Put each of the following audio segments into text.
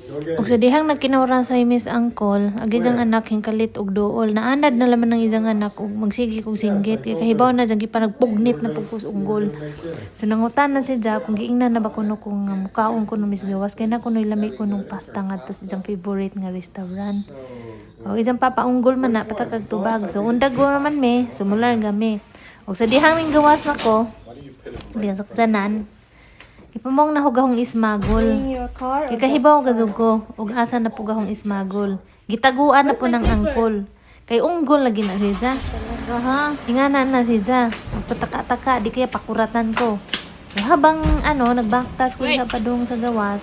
Og sa dihang nagkinawra sa Miss Angkol, agi jang anak hingkalit og duol. Naanad na laman ng isang anak og magsigi kog singgit. Kaya kahibaw na dyan gipanagpugnit na pugkus unggol. So nangutan na si Ja kung giingnan na ba kuno kung mukaon kuno Miss Gawas. Kaya na kuno ilami kunong pasta nga to sa iyang favorite nga restaurant. O isang papaunggol man na patakag tubag. So undag ko naman me, sumular gami. O sa dihang ming gawas na ko, diyan sa ksanan, ipamong na hugahong ismagol. Ikahibaw gazug ko, ug asa na po gahong ismagol. Gitaguan na po ng angkol. Kay unggol lagi na siya. Ingana na siya. Magpataka-taka, di kaya pakuratan ko. So habang nagbaktas ko diha padung sa gawas,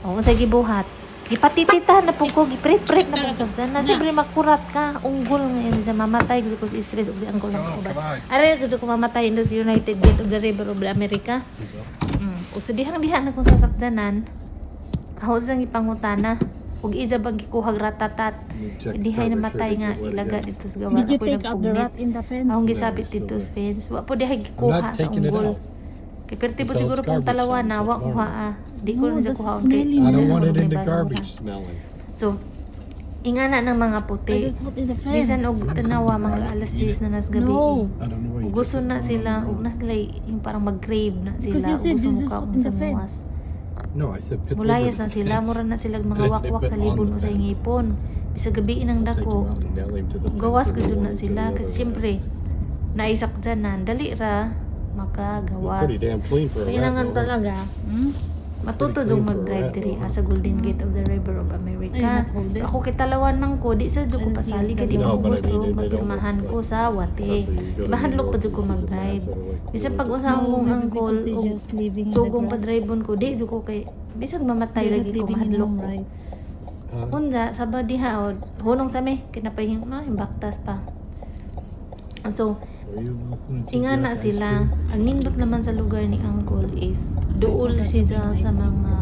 o sa gibuhat, gipatitita na po ko, giprit-prit na po siya. Na siyempre makurat ka, unggol ngayon siya, mamatay ko si stress o si angkol lang ko ba. Aray ko ko mamatay in the United States of the River of America. O sa dihang-dihan na kong sasakdanan, ako sang ipangutana. Ug ija bang gikuhag ratatat. Dihay namatay nga ilaga dito sa gawa. Did you Ako'y take out the nagpugnit. rat in the fence? Akong gisabit dito sa fence. Wa po dihay gikuha sa unggol. Kay perti po siguro pong talawa na wa kuha Di ko No, na siya that's kuhaon smelly. I don't want it in the Diba, garbage wala. smelling. So, ingana ng mga I puti. just put in the fence. Bisan og tanawa mga alas 10 na nas gabi. No. I don't know what you Gusto na sila, ug na sila yung parang mag-crave na sila. Because you said Gusto this is mo in the sa fence. mawas. No, I said put Mulayas over na the sila, fence. mura na sila mga Yes, wakwak they sa put libon on o the sa fence. ingipon. Bisa gabi inang Take him dako. out and nail him to the fence Gawas and ka dyan roll na him to sila. the Kasi other siyempre, naisak dyan na. Dali ra, Well, makagawas. pretty damn clean for a rat. Kailangan though. talaga, matuto Pretty yung clean for a mag-drive rat, diri though. sa Golden Gate of the River of America. Ay, nahold it. Ako kitalawan man ko, di sa dyan ko As pasali yes, ka, di the ko No, but I gusto mean, they don't magpirmahan look ko like- sa wate. Especially you go to Mahadlok New pa York, dyan ko you see some mag-drive. rats that are like Bisan really pag just- usahon kong maybe angkol, because they o just living in the sugong grass. pa-drive ko, di dyan ko kay, bisan mamatay They're lagi not ko, living in mahadlok home, ko. right? Unda, sa badiha, hunong sa me, kinapahing baktas pa. So, Were you listening to ingana Jack Ice sila. Cream? Ang nindot naman sa lugar ni Uncle is duol siya sa mga,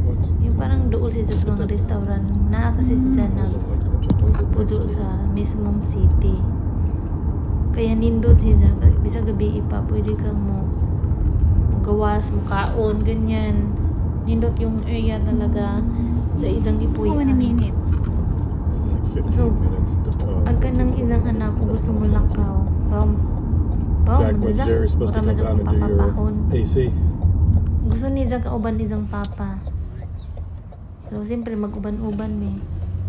What's- yung parang duol siya sa mga restaurant na kasi siya na pudo sa mismong city. Kaya nindot siya, bisa gabi ipa, pwede kang gawas, mukaon, ganyan. Nindot yung area talaga sa isang How ipuyan. many minutes? Like 15 So, minutes to- Ang kanang ilang anak kung gusto mo lakaw. Baw, Back when manisa. Jerry's supposed to Mura man come dyan down kung and do papapahon. your AC. Gusto ni dyan kauban ni dyan papa. So, siyempre mag-uban-uban me.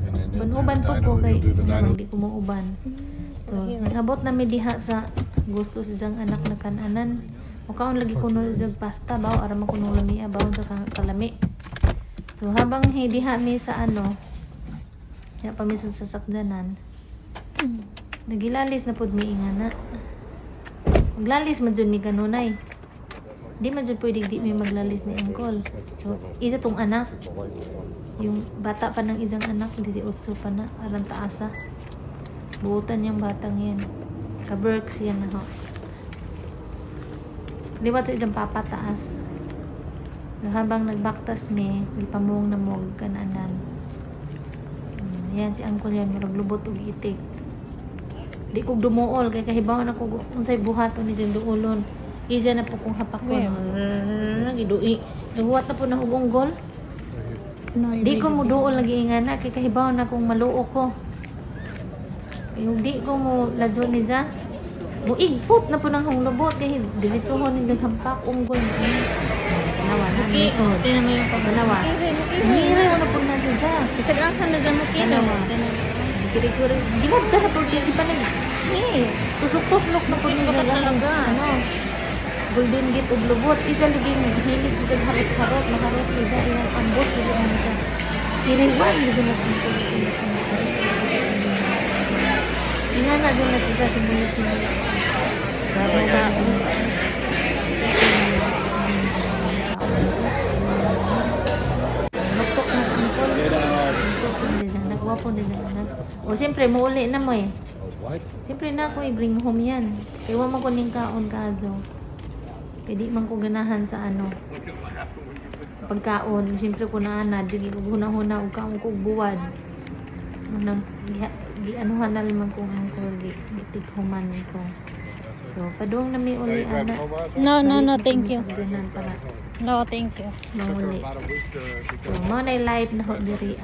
And then Uban-uban po I ko know kay you'll do the naman dino. di ko mauban. So, nag-abot na mi diha sa gusto si dyan anak na kananan. Mukaon lagi ko nung dyan pasta. Baw, ara makunong lami. Baw sa kalami. So, habang diha mi sa kaya pa mi sa sasakdanan. Nagilalis na pud mi ingana. Maglalis man jud ni kanunay. Di man jud pwede di mi maglalis ni angkol. So, isa tong anak. Yung bata pa ng isang anak, 18 pa na, arang taasa. Buutan yung batang yan. Ka-Berks yan na ho. Liwat sa isang papa taas. Habang nagbaktas mi, ipamong na mo kananan. Yan si angkol yan, marag lubot og itik. Di ko dumuol kay kahibaw na ko unsay buhaton ni dyan duulon. Ija na po kong hapakon. Gidui. Naghuwat na po ng ugonggol. No, Di ko mo duol lagi ingana kay kahibaw na kong maluo ko. Yung di ko mo ladyo ni dyan. Muigpot na po ng lubot kay dilituhon ni dyan hampak unggol mo. Panawa na. Okay, Misod. tinan mo yung Panawa. Mira mo na po na siya dyan. Isag-asa na dyan mo kilo. Panawa. Kiri-kiri. Gimod ka na po. Di pa na. Tusok-tuslok na po Hindi niya pa dyan. talaga. Golden Gate ug lubot. Ija liging hilig siya sa harot-harot. Maharot siya ilang ambot. Siya ang siya. Kiriwan. Siya mas ingana din na siya sa mulit siya. Grabe ka. Magsok na singkol. Nagwapo din na. O siyempre, muuli na mo eh. What? Siyempre na ako i-bring home yan. Kaya wa man ko ning kaon kaado. Kaya di man ko ganahan sa pagkaon. Siyempre ko na di ko huna-huna og kaon ko buwad. Manang di anuhan na limang kong angkol di tikhuman ko. So, padung na mi uli ana. No, thank you. Diyan para No, thank you. Manguli. So, mo na live na ho diri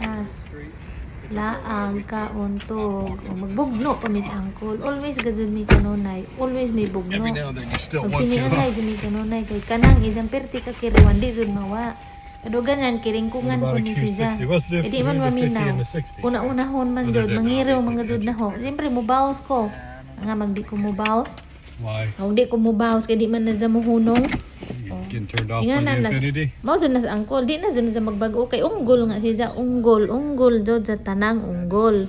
laang ka untog. O, magbugno pa mis angkol. Always gazud mi kanunay. Always may bugno. Every now and then you still Pag want to. tinianay dyan mi kanunay kay kanang idang perti ka kiriwan di jud mawa. Kaduganan kiringkungan ko ni siya. E di man maminaw. Una-unahon man jud mangiraw mga jud na ho. Siyempre mubaws ko. Nga magdi ko mubaws. Why? Kung di ko mubaws kay di man na sa muhunong. You getting turned off by Inganan the nas. infinity? Mao jud nas angkol. Di na jud sa magbago kay unggol nga siya. Unggol jud sa tanang unggol.